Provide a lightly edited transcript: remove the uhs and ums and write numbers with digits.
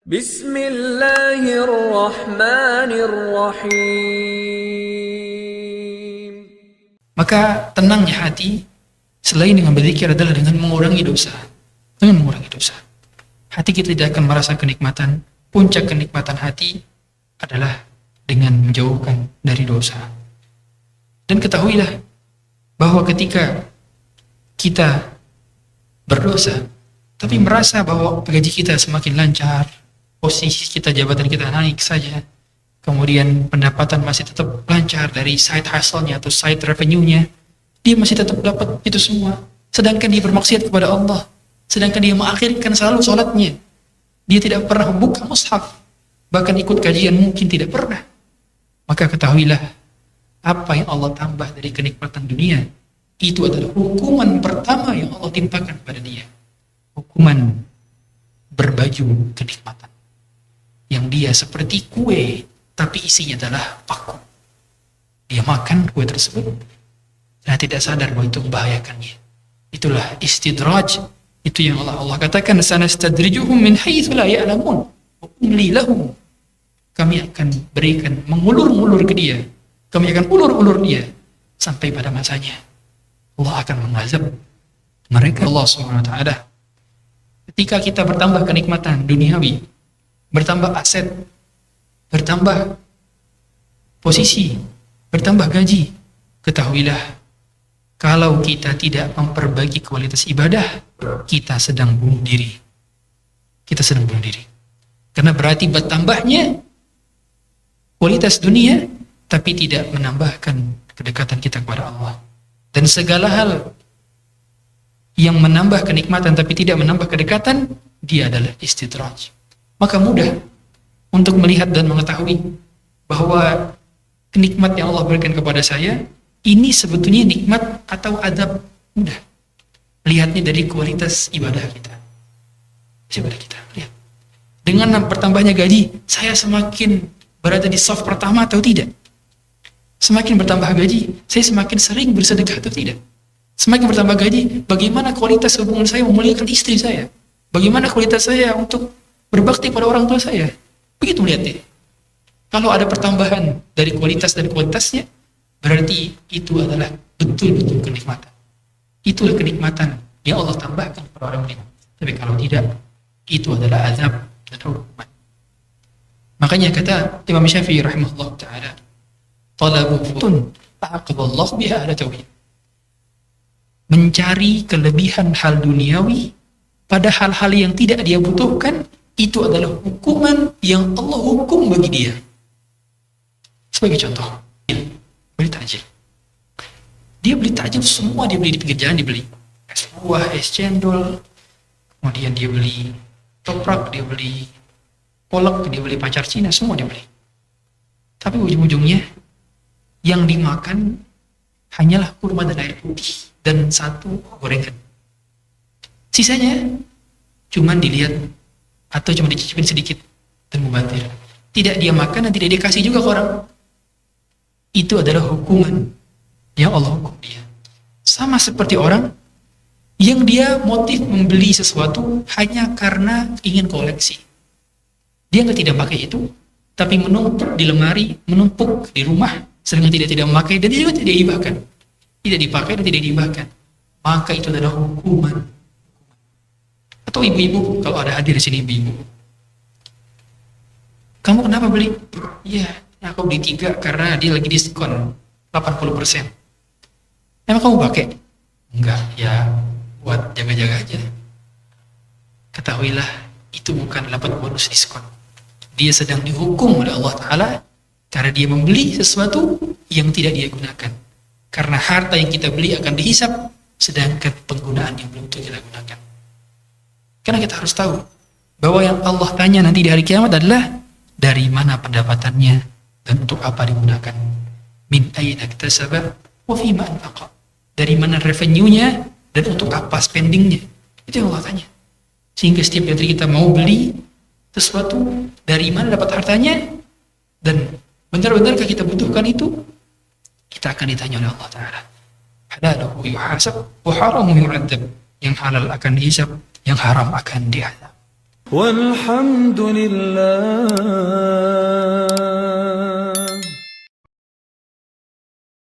Bismillahirrahmanirrahim. Maka tenangnya hati selain dengan berzikir adalah dengan mengurangi dosa. Dengan mengurangi dosa. Hati kita tidak akan merasa kenikmatan. Puncak kenikmatan hati adalah dengan menjauhkan dari dosa. Dan ketahuilah bahwa ketika kita berdosa, tapi merasa bahwa gaji kita semakin lancar, posisi kita, jabatan kita naik saja, kemudian pendapatan masih tetap lancar dari side hustle-nya atau side revenue-nya, dia masih tetap dapat itu semua, sedangkan dia bermaksiat kepada Allah, sedangkan dia mengakhirkan selalu sholatnya, dia tidak pernah membuka mushaf, bahkan ikut kajian mungkin tidak pernah. Maka ketahuilah, apa yang Allah tambah dari kenikmatan dunia, itu adalah hukuman pertama yang Allah timpakan pada dia. Hukuman berbaju kenikmatan, yang dia seperti kue, tapi isinya adalah paku. Dia makan kue tersebut dan tidak sadar bahwa itu membahayakannya. Itulah istidraj. Itu yang Allah katakan, sanastadrijuhum min haitsu la ya'lamun wa umli lahum. Kami akan berikan, mengulur-ulur ke dia. Kami akan ulur-ulur dia sampai pada masanya Allah akan mengazab mereka. Allah Subhanahu wa taala, ketika kita bertambah kenikmatan duniawi, bertambah aset, bertambah posisi, bertambah gaji, ketahuilah kalau kita tidak memperbaiki kualitas ibadah, kita sedang bunuh diri. Kita sedang bunuh diri. Karena berarti bertambahnya kualitas dunia, tapi tidak menambahkan kedekatan kita kepada Allah. Dan segala hal yang menambah kenikmatan tapi tidak menambah kedekatan, dia adalah istidraj. Maka mudah untuk melihat dan mengetahui bahwa kenikmat yang Allah berikan kepada saya ini sebetulnya nikmat atau adab. Mudah lihatnya dari kualitas ibadah kita. Ibadah kita, lihat. Dengan bertambahnya gaji, saya semakin berada di saf pertama atau tidak? Semakin bertambah gaji, saya semakin sering bersedekah atau tidak? Semakin bertambah gaji, bagaimana kualitas hubungan saya memuliakan istri saya? Bagaimana kualitas saya untuk berbakti pada orang tua saya? Begitu lihatnya. Kalau ada pertambahan dari kualitas dan kualitasnya, berarti itu adalah betul-betul kenikmatan. Itulah kenikmatan yang Allah tambahkan kepada orang beriman. Tapi kalau tidak, itu adalah azab dan hukuman. Makanya kata Imam Syafi'i rahimahullah ta'ala, talabu futun ta'aqaballahu biha ala tauhid. Mencari kelebihan hal duniawi pada hal-hal yang tidak dia butuhkan, itu adalah hukuman yang Allah hukum bagi dia. Sebagai contoh, beli takjil. Dia beli takjil semua, dia beli di pinggir jalan, dia beli es buah, es cendol, kemudian dia beli toprak, dia beli kolak, dia beli pacar Cina, semua dia beli. Tapi ujung-ujungnya yang dimakan hanyalah kurma dan air putih dan satu gorengan. Sisanya cuma dilihat atau cuma dicicipin sedikit dan mubatir. Tidak dia makan dan tidak dia kasih juga ke orang. Itu adalah hukuman yang Allah hukum dia. Sama seperti orang yang dia motif membeli sesuatu hanya karena ingin koleksi. Dia tidak pakai itu, tapi menumpuk di lemari, menumpuk di rumah, sedangkan tidak memakai, dan dia juga tidak dihibahkan. Tidak dipakai dan tidak dihibahkan. Maka itu adalah hukuman. Atau ibu-ibu, kalau ada hadir di sini ibu-ibu, kamu kenapa beli? Iya, aku beli 3 karena dia lagi diskon 80%. Emang kamu pakai? Enggak, ya buat jaga-jaga aja. Ketahuilah, itu bukan dapat bonus diskon. Dia sedang dihukum oleh Allah Ta'ala karena dia membeli sesuatu yang tidak dia gunakan. Karena harta yang kita beli akan dihisap, sedangkan penggunaan yang belum tentu kita gunakan. Karena kita harus tahu bahwa yang Allah tanya nanti di hari kiamat adalah dari mana pendapatannya dan untuk apa digunakan. Min aina iktasaba wa fima anfaqa. Dari mana revenue-nya dan untuk apa spending-nya. Itu yang Allah tanya. Sehingga setiap dari kita mau beli sesuatu, dari mana dapat hartanya, dan benar-benarkah kita butuhkan itu, kita akan ditanya oleh Allah Ta'ala. Halaluhu yuhasab wa haramu yu'adzab. Yang halal akan dihisab, yang haram akan diazab. والحمد لله.